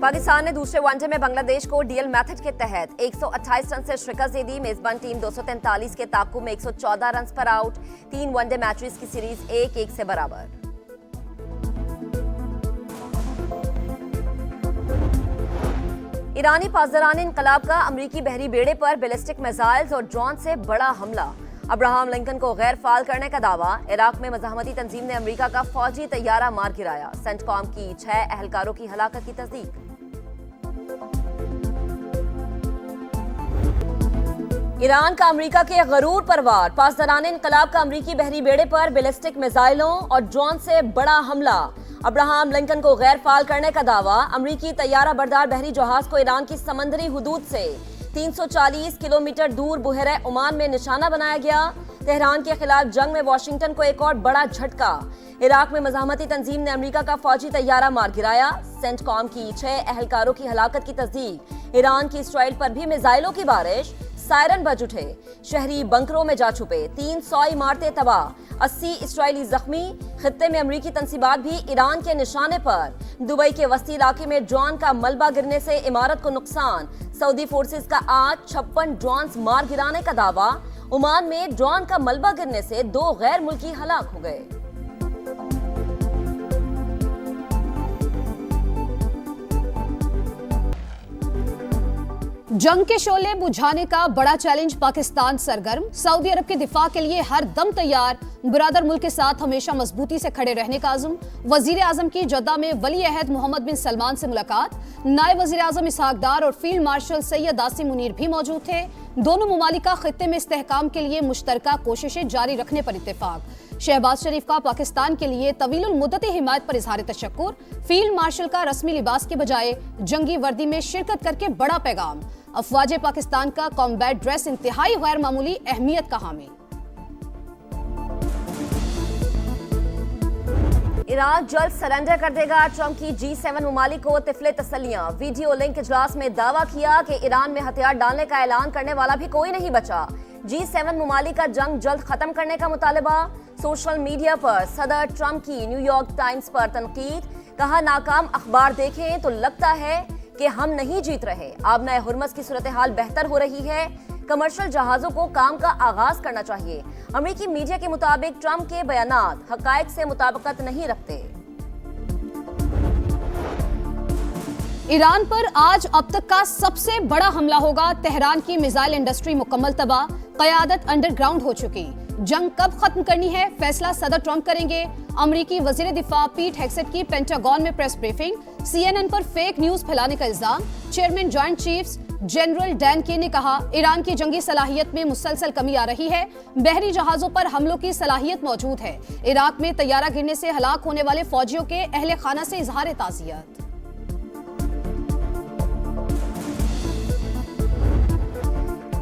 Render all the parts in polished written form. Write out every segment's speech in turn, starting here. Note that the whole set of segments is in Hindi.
पाकिस्तान ने दूसरे वनडे में बांग्लादेश को डीएल मेथड के तहत 128 रन से शिकस्त दे दी। मेजबान टीम 243 के ताकुब में 114 रन पर आउट। 3 वनडे मैचेस की सीरीज 1-1 से बराबर। ईरानी पासदारान इंकलाब का अमरीकी बहरी बेड़े पर बैलिस्टिक मिसाइल्स और ड्रोन से बड़ा हमला। अब्राहम लिंकन को गैर फाल करने का दावा। इराक में मज़ाहमती तंजीम ने अमरीका का फौजी तैयारा मार गिराया। सेंटकॉम की 6 अहलकारों की हलाकत की तस्दीक। ईरान का अमरीका के गरूर पर वार। पासदारान इंकलाब का अमरीकी बहरी बेड़े पर बैलिस्टिक मिसाइलों और ड्रोन से बड़ा हमला। अब्राहम लिंकन को गैर फाल करने का दावा। अमरीकी तैयारा बरदार बहरी जहाज को ईरान की समंदरी हुदूद से 340 किलोमीटर दूर बुहरे ओमान में निशाना बनाया गया। तेहरान के खिलाफ जंग में वाशिंगटन को एक और बड़ा झटका। इराक में मज़ाहमती तंजीम ने अमरीका का फौजी तैयारा मार गिराया। सेंटकॉम की 6 अहलकारों की हलाकत की तस्दीक। ईरान की इसराइल पर भी मिसाइलों की बारिश। सायरन बज उठे। शहरी बंकरों में जा छुपे। 300 इमारतें तबाह। 80 इसराइली जख्मी। खित्ते में अमरीकी तंसीबात भी ईरान के निशाने पर। दुबई के वस्ती इलाके में ड्रोन का मलबा गिरने से इमारत को नुकसान। सऊदी फोर्सेस का आज 56 ड्रोन मार गिराने का दावा। ओमान में ड्रोन का मलबा गिरने से 2 गैर मुल्की हलाक हो गए। जंग के शोले बुझाने का बड़ा चैलेंज पाकिस्तान सरगर्म। सऊदी अरब के दिफा के लिए हर दम तैयार। बुरादर मुल्क के साथ हमेशा मजबूती से खड़े रहने का आज़म। वजीर आजम की जद्दा में वली अहद मोहम्मद बिन सलमान से मुलाकात। नायब वजीर आजम इसहाक डार और फील्ड मार्शल सैयद आसिम मुनीर भी मौजूद थे। दोनों मुमालिका खित्ते में इस्तेहकाम के लिए मुश्तरका कोशिशें जारी रखने पर इत्तेफाक। शहबाज शरीफ का पाकिस्तान के लिए तवीलुल मुद्दती हिमायत पर इजहार तशक्कुर। फील्ड मार्शल का रस्मी लिबास के बजाय जंगी वर्दी में शिरकत करके बड़ा पैगाम। अफवाज पाकिस्तान का कॉम्बैट ड्रेस इंतहाई गैर मामूली अहमियत का हामी। ईरान जल्द सरेंडर कर देगा। ट्रंप की G7 ममालिक को तिफले तसल्लियां। वीडियो लिंक इजलास में दावा किया कि ईरान में हथियार डालने का ऐलान करने वाला भी कोई नहीं बचा। G7 ममालिक का जंग जल्द खत्म करने का मुतालबा। सोशल मीडिया पर सदर ट्रंप की न्यूयॉर्क टाइम्स पर तनकीद। कहा, नाकाम अखबार देखें तो लगता है कि हम नहीं जीत रहे। आबना हुर्मस की सूरत हाल बेहतर हो रही है। कमर्शियल जहाजों को काम का आगाज करना चाहिए। अमेरिकी मीडिया के मुताबिक ट्रंप के बयानात हकायक से मुताबिकत नहीं रखते। ईरान पर आज अब तक का सबसे बड़ा हमला होगा। तेहरान की मिसाइल इंडस्ट्री मुकम्मल तबाह। क़यादत अंडरग्राउंड हो चुकी। जंग कब खत्म करनी है, फैसला सदर ट्रंप करेंगे। अमरीकी वजीर दिफा पीट हेग्सेट की पेंटागन में प्रेस ब्रीफिंग। CNN पर फेक न्यूज फैलाने का इल्जाम। Chairman joint chiefs general Dan के ने कहा, ईरान की जंगी सलाहियत में मुसलसल कमी आ रही है। बहरी जहाजों पर हमलों की सलाहियत मौजूद है। इराक में तैयारा गिरने से हलाक होने वाले फौजियों के अहले खाना से इजहार ताज़ियत।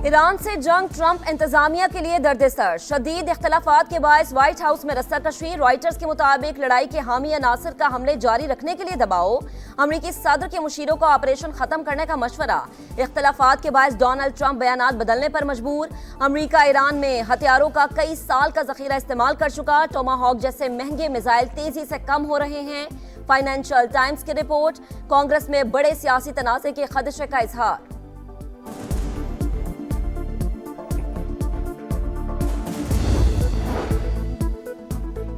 ईरान से जंग ट्रंप इंतजामिया के लिए दर्द-ए-सर। शदीद इख्तलाफात के बायस व्हाइट हाउस में रस्साकशी। रॉयटर्स के मुताबिक लड़ाई के हामी अनासर का हमले जारी रखने के लिए दबाव। अमरीकी सदर के मुशीरों को ऑपरेशन खत्म करने का मशवरा। इख्तलाफात के बायस डोनाल्ड ट्रंप बयानात बदलने पर मजबूर। अमरीका ईरान में हथियारों का कई साल का जखीरा इस्तेमाल कर चुका। टोमाहॉक जैसे महंगे मिसाइल तेजी से कम हो रहे हैं। फाइनेंशियल टाइम्स की रिपोर्ट। कांग्रेस में बड़े सियासी तनाज़े के खदशे का इजहार।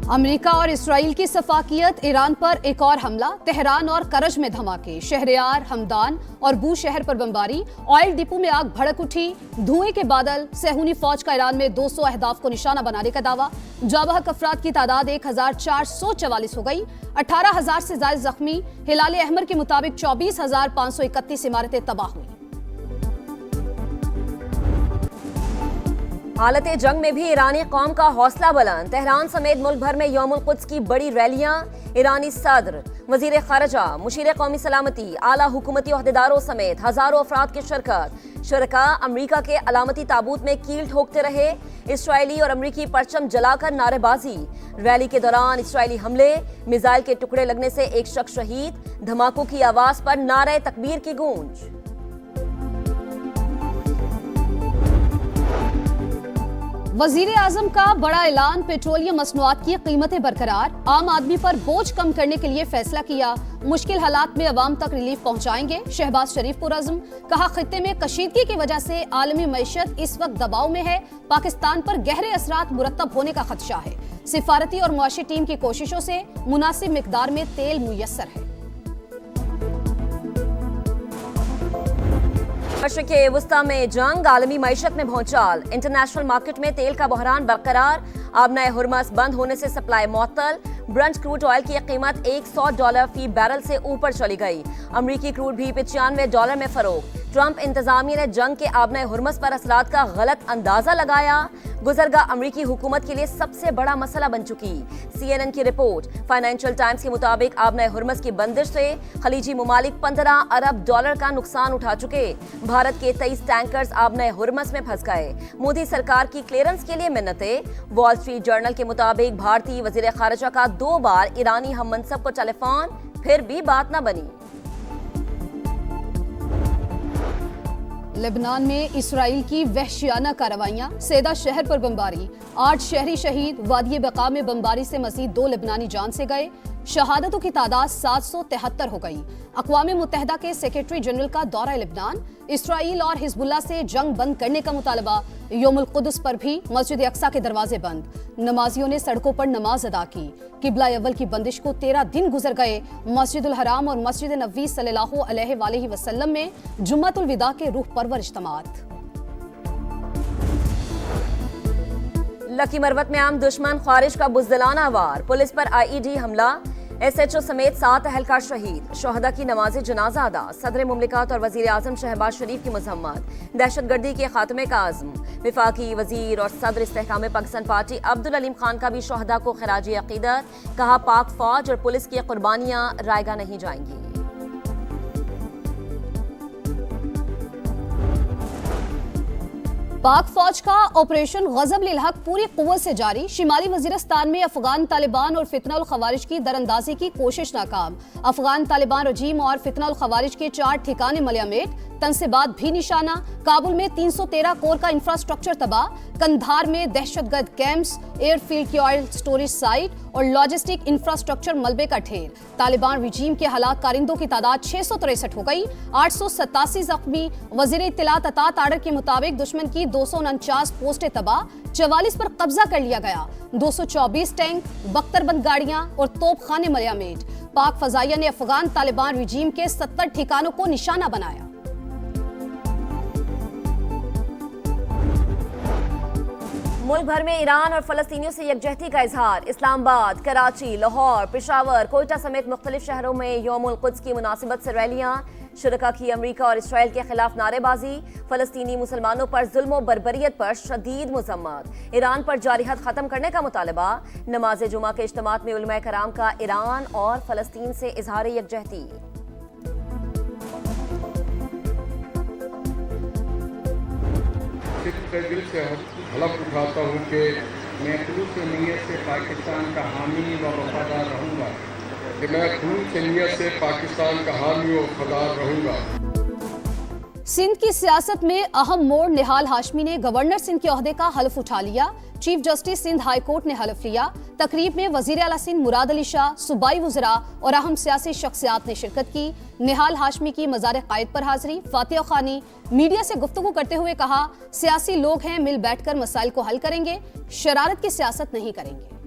अमेरिका और इसराइल की सफाकियत। ईरान पर एक और हमला। तेहरान और करज में धमाके। शहरयार, हमदान और बू शहर पर बमबारी। ऑयल डिपो में आग भड़क उठी। धुएं के बादल। सेहूनी फौज का ईरान में 200 अहदाफ को निशाना बनाने का दावा। जाबहक अफराद की तादाद 1444 हो गई। 18,000 से ज्यादा जख्मी। हिलाल अहमर के मुताबिक 24,531 इमारतें तबाह हुई। हालत जंग में भी ईरानी कौम का हौसला बुलंद। तेहरान समेत मुल्क भर में यौमुल कुद्स की बड़ी रैलियां। ईरानी सदर, वजीर खारजा, मुशीर कौमी सलामती, आला हुकूमती ओहदेदारों समेत हजारों अफराद की शिरकत। शुरका अमरीका के अलामती ताबूत में कील ठोकते रहे। इसराइली और अमरीकी परचम जलाकर नारेबाजी। रैली के दौरान इसराइली हमले। मिसाइल के टुकड़े लगने से एक शख्स शहीद। धमाकों की आवाज पर नारे तकबीर की गूंज। वजीर आजम का बड़ा ऐलान, पेट्रोलियम मसनूआत की कीमतें बरकरार, आम आदमी पर बोझ कम करने के लिए फैसला किया, मुश्किल हालात में अवाम तक रिलीफ पहुंचाएंगे। शहबाज शरीफ पुरअज़्म, कहा खित्ते में कशीदगी की वजह से आलमी मईशत इस वक्त दबाव में है, पाकिस्तान पर गहरे असरात मुरत्तब होने का खदशा है। सिफारती और मुआशी टीम की कोशिशों से मुनासिब मिकदार में तेल मुयस्सर है। मशरिक़े वुस्ता में जंग, आलमी मईशत में भौचाल, इंटरनेशनल मार्केट में तेल का बहरान बरकरार, आबना हुर्मस बंद होने से सप्लाई मुअत्तल, ब्रंट क्रूड ऑयल की कीमत $100 फी बैरल से ऊपर चली गई, अमरीकी क्रूड भी $95 में फरोख्त। ट्रंप इंतजामिया ने जंग के आबना हुर्मस पर असरात का गलत अंदाजा लगाया, गुजरगा अमरीकी हुकूमत के लिए सबसे बड़ा मसला बन चुकी। CNN की रिपोर्ट। फाइनेंशियल टाइम्स के मुताबिक आबना हुर्मस की बंदिश से खलीजी ममालिक $15 अरब का नुकसान उठा चुके। भारत के 23 टैंकर्स आबना हुर्मस में फंस गए। मोदी सरकार की क्लियरेंस के लिए मिन्नतें। वॉल स्ट्रीट जर्नल के मुताबिक भारतीय वजीर खारजा का 2 बार ईरानी हम मनसब को टेलीफोन, फिर भी बात न बनी। लेबनान में इसराइल की वहशियाना कार्रवाइयां, सेदा शहर पर बमबारी, 8 शहरी शहीद, वादी बका में बमबारी से मजीद 2 लेबनानी जान से गए, शहादतों की तादाद 773 हो गई। अक़वाम मुत्तहिदा के सेक्रेटरी जनरल का दौरा लेबनान, इसराइल और हिजबुल्लाह से जंग बंद करने का मुतालबा। यौमुल कुद्स पर भी मस्जिद अक्सा के दरवाजे बंद, नमाजियों ने सड़कों पर नमाज अदा की। किबला अव्वल की बंदिश को 13 दिन गुजर गए। मस्जिदुल हराम और मस्जिद नबवी सल्लल्लाहु अलैहि वसल्लम में जुम्मतुल विदा के रूह परवर इज्तिमात। लकी मरवत में आम दुश्मन ख्वारिज का बुज़दिलाना वार, पुलिस पर IED हमला, SHO समेत 7 अहलकार शहीद। शोहदा की नमाज जनाजा अदा, सदर मुमलिकत और वजीर आजम शहबाज शरीफ की मजम्मत। दहशतगर्दी के खात्मे का आज़म, विफाकी वजीर और सदर इस्तेहकाम पाकिस्तान पार्टी अब्दुल अलीम खान का भी शोहदा को खराज अकीदत, कहा पाक फौज और पुलिस की कुर्बानियां रायगा नहीं जाएंगी। पाक फौज का ऑपरेशन गजब लिल हक पूरी कुव्वत से जारी। शिमाली वजीरिस्तान में अफगान तालिबान और फितनाउल खवारिज की दरअंदाजी की कोशिश नाकाम। अफगान तालिबान रजीम और फितनाउल खवारिज के 4 ठिकाने मलियामेट, तनसेबात भी निशाना। काबुल में 313 कोर का इंफ्रास्ट्रक्चर तबाह। कंधार में दहशतगर्द कैंप्स, एयरफील्ड की ऑयल स्टोरेज साइट और लॉजिस्टिक इंफ्रास्ट्रक्चर मलबे का ढेर। तालिबान रजीम के हलाक कारिंदों की तादाद 663 हो गई, 887 जख्मी। वजीर इत्तलात अतात आर्डर के मुताबिक दुश्मन की 249 पोस्टें तबाह, 44 पर कब्जा कर लिया गया। 224 टैंक, बख्तरबंद गाड़ियां और तोपखाने मलियामेट। पाक फजाइया ने अफगान तालिबान रजीम के 70 ठिकानों को निशाना बनाया। मुल्क भर में ईरान और फलस्तीनियों से यकजहती का इजहार। इस्लामाबाद, कराची, लाहौर, पेशावर, कोयटा समेत मुख्तलिफ शहरों में यौमुल कुद्स की मुनासिबत से रैलियां। शुरका की अमरीका और इसराइल के खिलाफ नारेबाजी। फलस्तीनी मुसलमानों पर जुल्म और बर्बरियत पर शदीद मजम्मत। ईरान पर जारी हद खत्म करने का मुतालबा। नमाज जुमा के इज्तिमात में उलमाए कराम का ईरान और फलस्तीन से इजहार यकजहती। दिल से हलफ उठाता हूँ कि मैं खुलूस नीयत से पाकिस्तान का हामी व वफादार रहूँगा, कि मैं खुलूस नीयत से पाकिस्तान का हामी व वफादार रहूँगा। सिंध की सियासत में अहम मोड़, निहाल हाशमी ने गवर्नर सिंध के ओहदे का हल्फ उठा लिया। Chief justice Sindh high court ने हल्फ लिया। तकरीब में वजीर आला सिंध मुराद अली शाह, सूबाई वज़रा और अहम सियासी शख्सियात ने शिरकत की। निहाल हाशमी की मज़ार क़ायद पर हाजिरी। फातिहा खानी मीडिया से गुफ्तगू करते हुए कहा, सियासी लोग हैं, मिल बैठकर मसाइल को हल करेंगे, शरारत की सियासत नहीं करेंगे।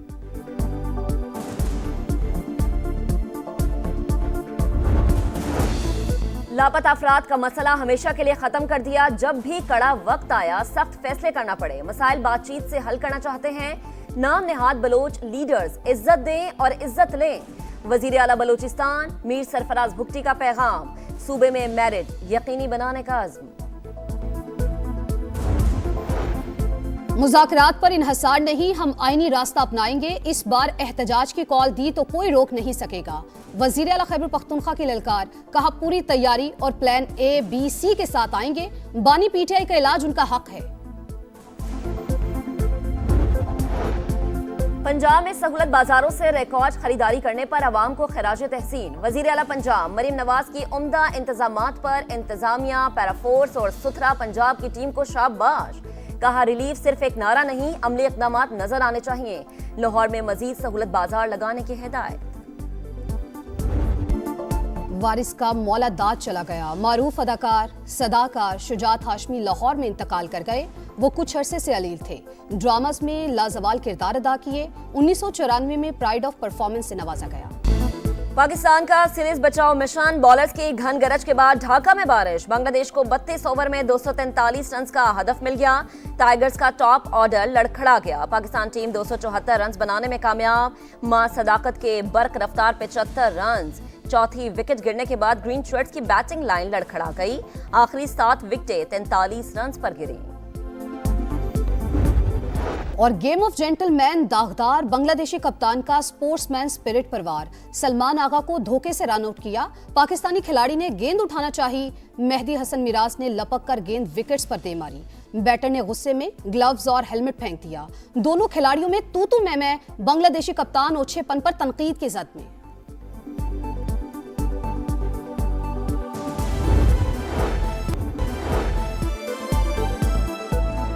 लापता अफराद का मसला हमेशा के लिए खत्म कर दिया। जब भी कड़ा वक्त आया, सख्त फैसले करना पड़े, मसाइल बातचीत से हल करना चाहते हैं। नाम नेहाद बलोच लीडर्स इज्जत दें और इज्जत लें। वजीर आला बलोचिस्तान मीर सरफराज भुट्टी का पैगाम, सूबे में मेरिट यकीनी बनाने का अज़्म। मुज़ाकरात पर इन्हसार नहीं, हम आईनी रास्ता अपनाएंगे। इस बार एहतजाज की कॉल दी तो कोई रोक नहीं सकेगा। वज़ीर आला खैबर पख्तूनख्वा की ललकार, कहा पूरी तैयारी और प्लान A, B, C के साथ आएंगे। बानी PTI का इलाज उनका हक है। पंजाब में सहूलत बाजारों से रिकॉर्ड खरीदारी करने पर अवाम को खिराज तहसीन। वजीर आला पंजाब मरीम नवाज की उम्दा इंतजामात पर इंतजामिया, पैराफोर्स और सुथरा पंजाब की टीम को शाबाश। कहा रिलीफ सिर्फ एक नारा नहीं, अमली इक़दाम नजर आने चाहिए। लाहौर में मजीद सहूलत बाजार लगाने की हिदायत। वारिस का मौला दाद चला गया। मारूफ अदाकार सदाकार शुजात हाशमी लाहौर में इंतकाल कर गए। वो कुछ अरसे से अलील थे। ड्रामास में लाजवाल किरदार अदा किए। 1994 में प्राइड ऑफ परफॉर्मेंस से नवाजा गया। पाकिस्तान का सीरीज बचाओ मिशन, बॉलर्स की घन गरज के बाद ढाका में बारिश। बांग्लादेश को 32 ओवर में 243 रन का हदफ मिल गया। टाइगर्स का टॉप ऑर्डर लड़खड़ा गया। पाकिस्तान टीम 274 रन बनाने में कामयाब। मां सदाकत के बर्क रफ्तार 75 रन। चौथी विकेट गिरने के बाद ग्रीन शर्ट्स की बैटिंग लाइन लड़खड़ा गई। आखिरी 7 विकेटें 43 रन पर गिरी। और गेम ऑफ जेंटलमैन दागदार बांग्लादेशी कप्तान का स्पोर्ट्समैन स्पिरिट पर वार। सलमान आगा को धोखे से रन आउट किया। पाकिस्तानी खिलाड़ी ने गेंद उठाना चाही। मेहदी हसन मिराज ने लपक कर गेंद विकेट्स पर दे मारी। बैटर ने गुस्से में ग्लव्स और हेलमेट फेंक दिया। दोनों खिलाड़ियों में तू मैं बांग्लादेशी कप्तान ओछेपन पर तनकीद की जद में।